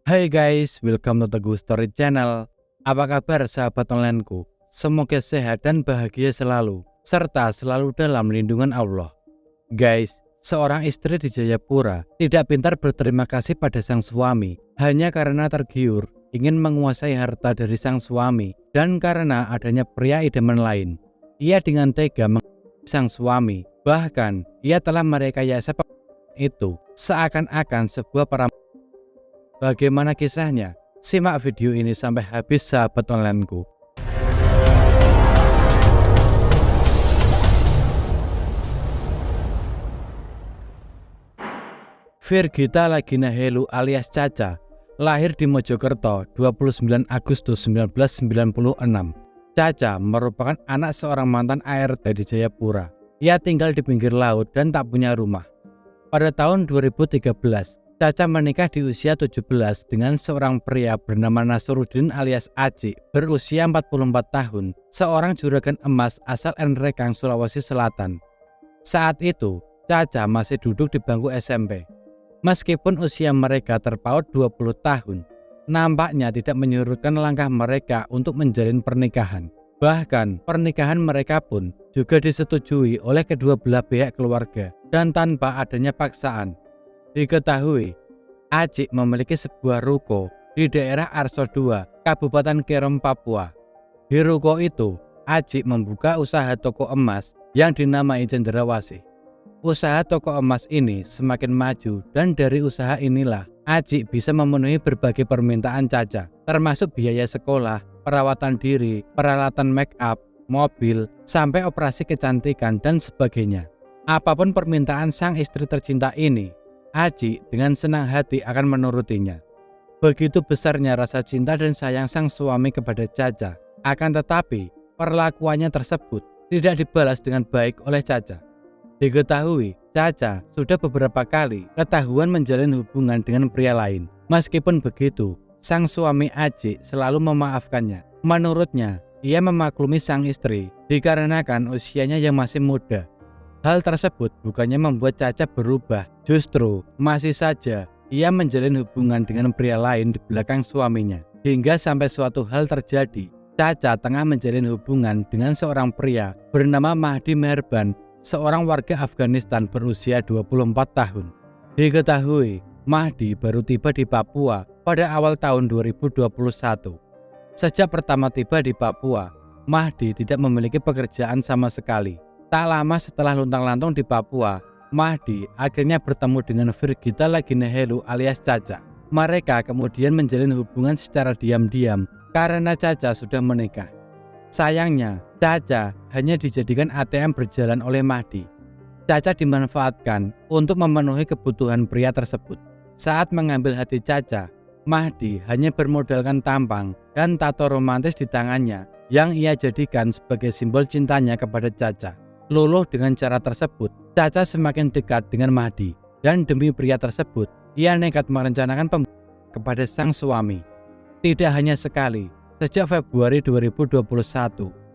Hai guys, welcome to Teguh Story Channel. Apa kabar sahabat onlineku? Semoga sehat dan bahagia selalu, serta selalu dalam lindungan Allah. Guys, seorang istri di Jayapura tidak pintar berterima kasih pada sang suami hanya karena tergiur ingin menguasai harta dari sang suami dan karena adanya pria idaman lain. Ia dengan tega mengasihi sang suami, bahkan ia telah merekayasa itu seakan-akan sebuah perampok. Bagaimana kisahnya? Simak video ini sampai habis sahabat onlineku. Virgita Lagina Helu alias Caca lahir di Mojokerto 29 Agustus 1996. Caca merupakan anak seorang mantan ART di Jayapura. Ia tinggal di pinggir laut dan tak punya rumah. Pada tahun 2013, Caca menikah di usia 17 dengan seorang pria bernama Nasruddin alias Aci berusia 44 tahun, seorang juragan emas asal Nrekang, Sulawesi Selatan. Saat itu, Caca masih duduk di bangku SMP. Meskipun usia mereka terpaut 20 tahun, nampaknya tidak menyurutkan langkah mereka untuk menjalin pernikahan. Bahkan, pernikahan mereka pun juga disetujui oleh kedua belah pihak keluarga dan tanpa adanya paksaan. Diketahui, Aci memiliki sebuah ruko di daerah Arso II, Kabupaten Kerom, Papua. Di ruko itu, Aci membuka usaha toko emas yang dinamai Cendrawasih. Usaha toko emas ini semakin maju dan dari usaha inilah Aci bisa memenuhi berbagai permintaan Caca, termasuk biaya sekolah, perawatan diri, peralatan make up, mobil, sampai operasi kecantikan dan sebagainya. Apapun permintaan sang istri tercinta ini, Aci dengan senang hati akan menurutinya. Begitu besarnya rasa cinta dan sayang sang suami kepada Caca, akan tetapi perlakuannya tersebut tidak dibalas dengan baik oleh Caca. Diketahui, Caca sudah beberapa kali ketahuan menjalin hubungan dengan pria lain. Meskipun begitu, sang suami Aci selalu memaafkannya. Menurutnya, ia memaklumi sang istri dikarenakan usianya yang masih muda. Hal tersebut bukannya membuat Caca berubah, justru masih saja ia menjalin hubungan dengan pria lain di belakang suaminya. Hingga sampai suatu hal terjadi, Caca tengah menjalin hubungan dengan seorang pria bernama Mahdi Meherban, seorang warga Afghanistan berusia 24 tahun. Diketahui, Mahdi baru tiba di Papua pada awal tahun 2021. Sejak pertama tiba di Papua, Mahdi tidak memiliki pekerjaan sama sekali. Tak lama setelah luntang-lantung di Papua, Mahdi akhirnya bertemu dengan Virgita Lagina Helu alias Caca. Mereka kemudian menjalin hubungan secara diam-diam karena Caca sudah menikah. Sayangnya, Caca hanya dijadikan ATM berjalan oleh Mahdi. Caca dimanfaatkan untuk memenuhi kebutuhan pria tersebut. Saat mengambil hati Caca, Mahdi hanya bermodalkan tampang dan tato romantis di tangannya yang ia jadikan sebagai simbol cintanya kepada Caca. Luluh dengan cara tersebut, Caca semakin dekat dengan Mahdi dan demi pria tersebut, ia nekat merencanakan pembunuhan kepada sang suami. Tidak hanya sekali, sejak Februari 2021,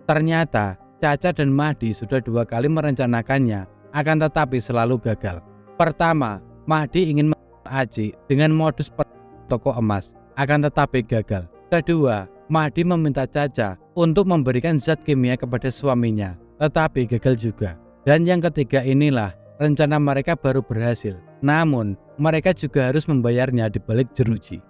ternyata Caca dan Mahdi sudah 2 kali merencanakannya, akan tetapi selalu gagal. Pertama, Mahdi ingin membunuh Aci dengan modus toko emas, akan tetapi gagal. Kedua, Mahdi meminta Caca untuk memberikan zat kimia kepada suaminya, tetapi gagal juga. Dan yang ketiga inilah rencana mereka baru berhasil. Namun, mereka juga harus membayarnya di balik jeruji.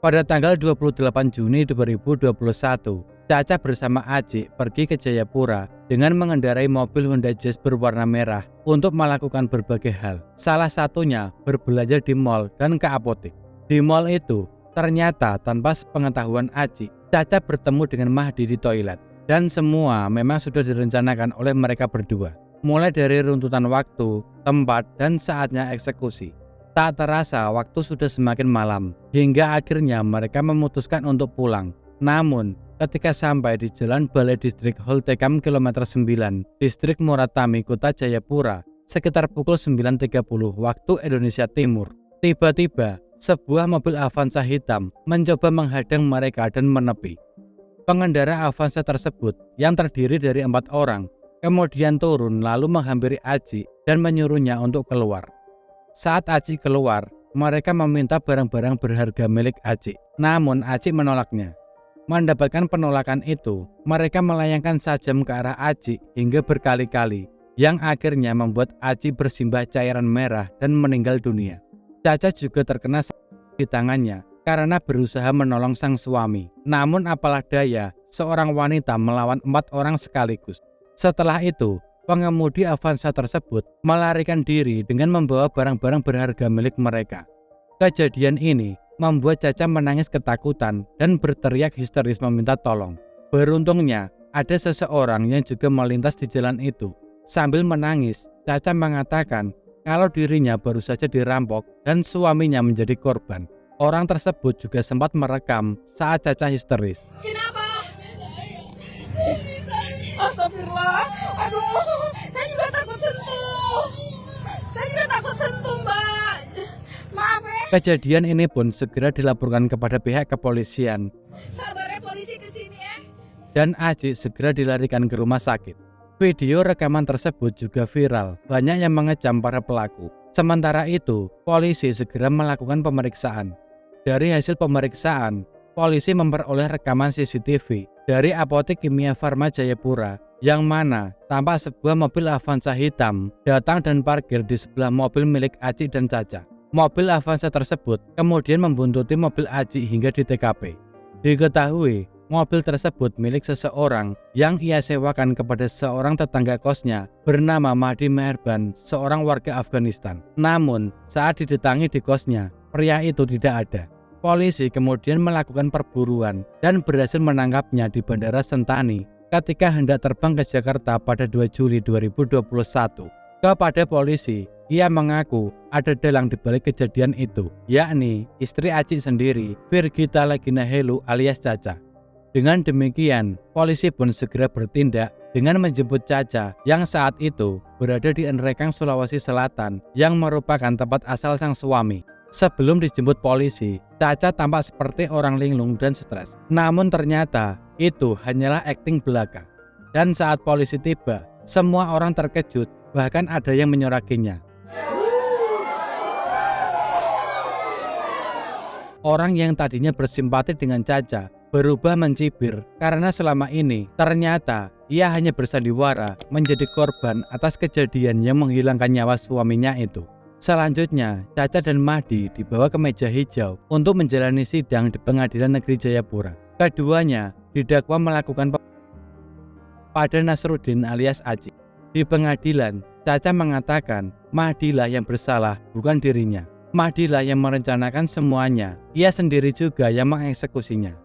Pada tanggal 28 Juni 2021, Caca bersama Aci pergi ke Jayapura dengan mengendarai mobil Honda Jazz berwarna merah untuk melakukan berbagai hal. Salah satunya berbelanja di mal dan ke apotek. Di mal itu, ternyata tanpa sepengetahuan Aci, Caca bertemu dengan Mahdi di toilet. Dan semua memang sudah direncanakan oleh mereka berdua. Mulai dari runtutan waktu, tempat, dan saatnya eksekusi. Tak terasa waktu sudah semakin malam, hingga akhirnya mereka memutuskan untuk pulang. Namun, ketika sampai di Jalan Balai Distrik Holtekam Kilometer 9, Distrik Moratami, Kota Jayapura, sekitar pukul 9.30 waktu Indonesia Timur, tiba-tiba sebuah mobil Avanza hitam mencoba menghadang mereka dan menepi. Pengendara Avanza tersebut yang terdiri dari 4 orang kemudian turun lalu menghampiri Aci dan menyuruhnya untuk keluar. Saat Aci keluar, mereka meminta barang-barang berharga milik Aci. Namun Aci menolaknya. Mendapatkan penolakan itu, mereka melayangkan sajam ke arah Aci hingga berkali-kali, yang akhirnya membuat Aci bersimbah cairan merah dan meninggal dunia. Caca juga terkena di tangannya karena berusaha menolong sang suami. Namun apalah daya, seorang wanita melawan 4 orang sekaligus. Setelah itu, pengemudi Avanza tersebut melarikan diri dengan membawa barang-barang berharga milik mereka. Kejadian ini membuat Caca menangis ketakutan dan berteriak histeris meminta tolong. Beruntungnya, ada seseorang yang juga melintas di jalan itu. Sambil menangis, Caca mengatakan kalau dirinya baru saja dirampok dan suaminya menjadi korban. Orang tersebut juga sempat merekam saat Caca histeris. Kenapa? Astagfirullah. Aduh, saya juga takut sentuh. Mbak. Maaf ya. Kejadian ini pun segera dilaporkan kepada pihak kepolisian. Sabar ya, polisi kesini ya. Dan Aci segera dilarikan ke rumah sakit. Video rekaman tersebut juga viral, banyak yang mengecam para pelaku. Sementara itu, polisi segera melakukan pemeriksaan. Dari hasil pemeriksaan, polisi memperoleh rekaman CCTV dari Apotek Kimia Farma Jayapura, yang mana tampak sebuah mobil Avanza hitam datang dan parkir di sebelah mobil milik Aci dan Caca. Mobil Avanza tersebut kemudian membuntuti mobil Aci hingga di TKP. Diketahui, mobil tersebut milik seseorang yang ia sewakan kepada seorang tetangga kosnya bernama Mahdi Meherban, seorang warga Afghanistan. Namun, saat didatangi di kosnya, pria itu tidak ada. Polisi kemudian melakukan perburuan dan berhasil menangkapnya di Bandara Sentani ketika hendak terbang ke Jakarta pada 2 Juli 2021. Kepada polisi, ia mengaku ada dalang di balik kejadian itu, yakni istri Aci sendiri, Virgita Legina Helu alias Caca. Dengan demikian, polisi pun segera bertindak dengan menjemput Caca yang saat itu berada di Nrekang, Sulawesi Selatan, yang merupakan tempat asal sang suami. Sebelum dijemput polisi, Caca tampak seperti orang linglung dan stres. Namun ternyata itu hanyalah akting belaka. Dan saat polisi tiba, semua orang terkejut, bahkan ada yang menyorakinya. Orang yang tadinya bersimpati dengan Caca berubah mencibir karena selama ini ternyata ia hanya bersandiwara menjadi korban atas kejadian yang menghilangkan nyawa suaminya itu. Selanjutnya, Caca dan Mahdi dibawa ke meja hijau untuk menjalani sidang di Pengadilan Negeri Jayapura. Keduanya didakwa melakukan pada Nasruddin alias Aci. Di pengadilan, Caca mengatakan Mahdilah yang bersalah, bukan dirinya. Mahdilah yang merencanakan semuanya. Ia sendiri juga yang mengeksekusinya.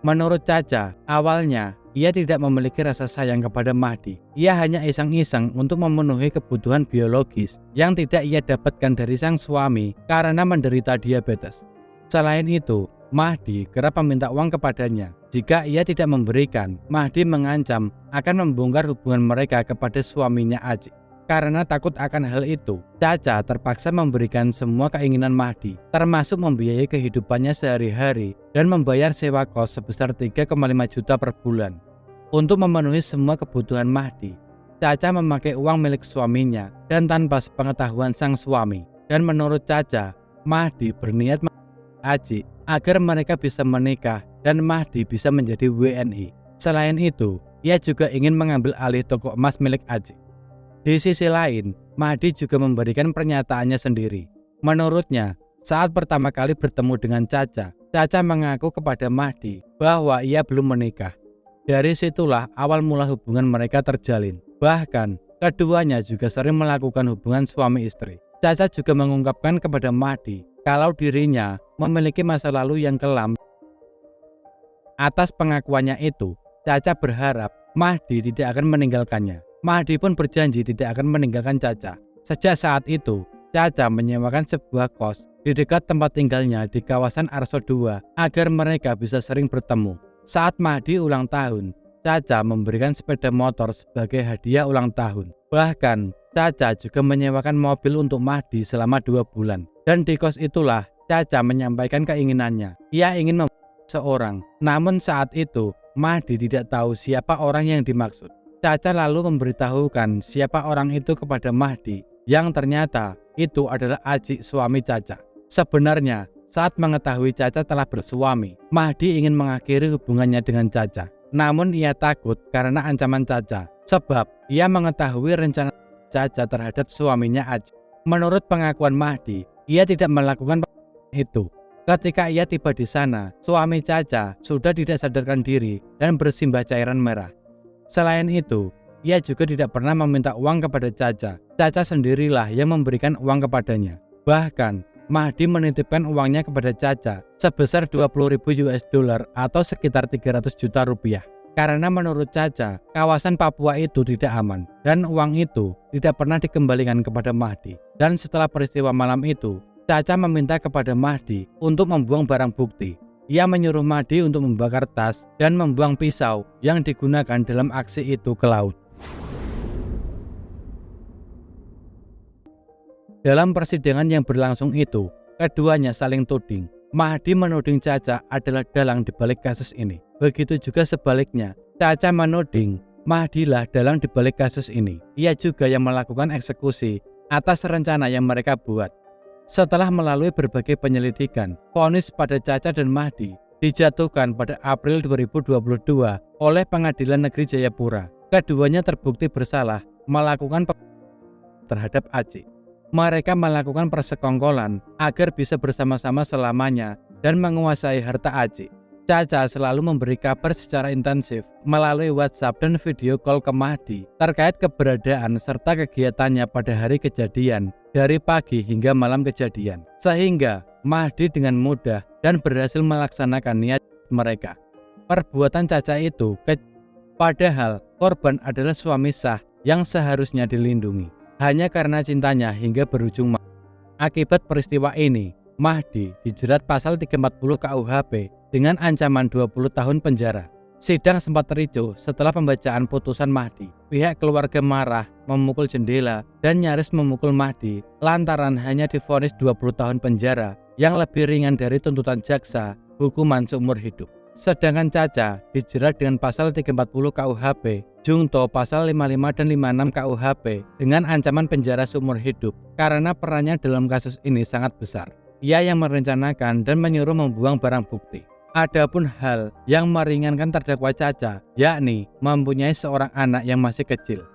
Menurut Caca, awalnya ia tidak memiliki rasa sayang kepada Mahdi. Ia hanya iseng-iseng untuk memenuhi kebutuhan biologis yang tidak ia dapatkan dari sang suami karena menderita diabetes. Selain itu, Mahdi kerap meminta uang kepadanya. Jika ia tidak memberikan, Mahdi mengancam akan membongkar hubungan mereka kepada suaminya Aci. Karena takut akan hal itu, Caca terpaksa memberikan semua keinginan Mahdi, termasuk membiayai kehidupannya sehari-hari dan membayar sewa kos sebesar 3,5 juta per bulan. Untuk memenuhi semua kebutuhan Mahdi, Caca memakai uang milik suaminya dan tanpa sepengetahuan sang suami. Dan menurut Caca, Mahdi berniat Aci agar mereka bisa menikah dan Mahdi bisa menjadi WNI. Selain itu, ia juga ingin mengambil alih toko emas milik Aci. Di sisi lain, Mahdi juga memberikan pernyataannya sendiri. Menurutnya, saat pertama kali bertemu dengan Caca, Caca mengaku kepada Mahdi bahwa ia belum menikah. Dari situlah awal mula hubungan mereka terjalin. Bahkan, keduanya juga sering melakukan hubungan suami istri. Caca juga mengungkapkan kepada Mahdi kalau dirinya memiliki masa lalu yang kelam. Atas pengakuannya itu, Caca berharap Mahdi tidak akan meninggalkannya. Mahdi pun berjanji tidak akan meninggalkan Caca. Sejak saat itu, Caca menyewakan sebuah kos di dekat tempat tinggalnya di kawasan Arso 2 agar mereka bisa sering bertemu. Saat Mahdi ulang tahun, Caca memberikan sepeda motor sebagai hadiah ulang tahun. Bahkan, Caca juga menyewakan mobil untuk Mahdi selama 2 bulan. Dan di kos itulah Caca menyampaikan keinginannya. Ia ingin membunuh seorang, namun saat itu Mahdi tidak tahu siapa orang yang dimaksud. Caca lalu memberitahukan siapa orang itu kepada Mahdi, yang ternyata itu adalah Aci, suami Caca. Sebenarnya, saat mengetahui Caca telah bersuami, Mahdi ingin mengakhiri hubungannya dengan Caca. Namun ia takut karena ancaman Caca, sebab ia mengetahui rencana Caca terhadap suaminya Aceh. Menurut pengakuan Mahdi, ia tidak melakukan itu. Ketika ia tiba di sana, suami Caca sudah tidak sadarkan diri dan bersimbah cairan merah. Selain itu, ia juga tidak pernah meminta uang kepada Caca. Caca sendirilah yang memberikan uang kepadanya. Bahkan, Mahdi menitipkan uangnya kepada Caca sebesar 20.000 US dollar atau sekitar 300 juta rupiah. Karena menurut Caca, kawasan Papua itu tidak aman dan uang itu tidak pernah dikembalikan kepada Mahdi. Dan setelah peristiwa malam itu, Caca meminta kepada Mahdi untuk membuang barang bukti. Ia menyuruh Mahdi untuk membakar tas dan membuang pisau yang digunakan dalam aksi itu ke laut. Dalam persidangan yang berlangsung itu, keduanya saling tuding. Mahdi menuding Caca adalah dalang di balik kasus ini. Begitu juga sebaliknya, Caca menuding Mahdilah dalang di balik kasus ini. Ia juga yang melakukan eksekusi atas rencana yang mereka buat. Setelah melalui berbagai penyelidikan, vonis pada Caca dan Mahdi dijatuhkan pada April 2022 oleh Pengadilan Negeri Jayapura. Keduanya terbukti bersalah melakukan terhadap Aceh. Mereka melakukan persekongkolan agar bisa bersama-sama selamanya dan menguasai harta Aceh. Caca selalu memberi kabar secara intensif melalui WhatsApp dan video call ke Mahdi terkait keberadaan serta kegiatannya pada hari kejadian dari pagi hingga malam kejadian. Sehingga Mahdi dengan mudah dan berhasil melaksanakan niat mereka. Perbuatan Caca itu padahal korban adalah suami sah yang seharusnya dilindungi. Hanya karena cintanya hingga berujung mati. Akibat peristiwa ini, Mahdi dijerat pasal 340 KUHP dengan ancaman 20 tahun penjara. Sidang sempat ricuh setelah pembacaan putusan Mahdi. Pihak keluarga marah, memukul jendela, dan nyaris memukul Mahdi lantaran hanya divonis 20 tahun penjara yang lebih ringan dari tuntutan jaksa, hukuman seumur hidup. Sedangkan Caca dijerat dengan pasal 340 KUHP, Jungto pasal 55 dan 56 KUHP dengan ancaman penjara seumur hidup karena perannya dalam kasus ini sangat besar. Ia yang merencanakan dan menyuruh membuang barang bukti. Adapun hal yang meringankan terdakwa Caca, yakni mempunyai seorang anak yang masih kecil.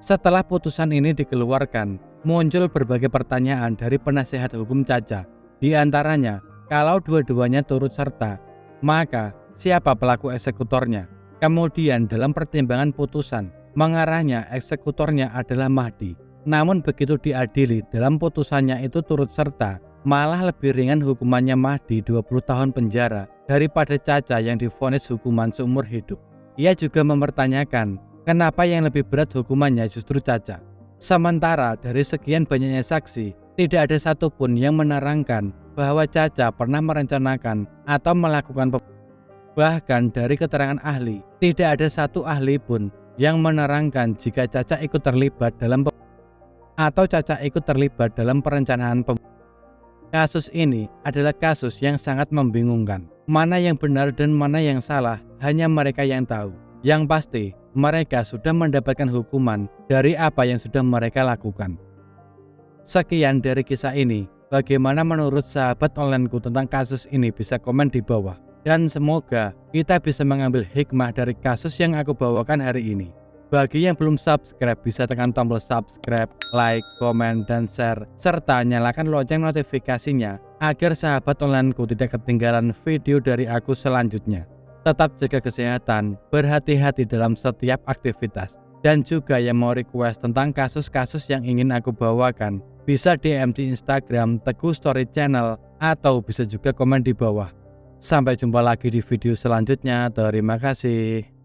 Setelah putusan ini dikeluarkan, muncul berbagai pertanyaan dari penasihat hukum Caca. Di antaranya, kalau dua-duanya turut serta, maka siapa pelaku eksekutornya? Kemudian dalam pertimbangan putusan, mengarahnya eksekutornya adalah Mahdi. Namun begitu diadili dalam putusannya itu turut serta, malah lebih ringan hukumannya Mahdi 20 tahun penjara daripada Caca yang divonis hukuman seumur hidup. Ia juga mempertanyakan kenapa yang lebih berat hukumannya justru Caca. Sementara dari sekian banyaknya saksi, tidak ada satupun yang menerangkan bahwa Caca pernah merencanakan atau melakukan bahkan dari keterangan ahli, tidak ada satu ahli pun yang menerangkan jika Caca ikut terlibat dalam atau Caca ikut terlibat dalam perencanaan Kasus ini adalah kasus yang sangat membingungkan. Mana yang benar dan mana yang salah, hanya mereka yang tahu. Yang pasti, mereka sudah mendapatkan hukuman dari apa yang sudah mereka lakukan. Sekian dari kisah ini. Bagaimana menurut sahabat onlineku tentang kasus ini, bisa komen di bawah. Dan semoga kita bisa mengambil hikmah dari kasus yang aku bawakan hari ini. Bagi yang belum subscribe, bisa tekan tombol subscribe, like, komen, dan share. Serta nyalakan lonceng notifikasinya agar sahabat onlineku tidak ketinggalan video dari aku selanjutnya. Tetap jaga kesehatan, berhati-hati dalam setiap aktivitas. Dan juga yang mau request tentang kasus-kasus yang ingin aku bawakan, bisa DM di Instagram Teguh Story Channel atau bisa juga komen di bawah. Sampai jumpa lagi di video selanjutnya. Terima kasih.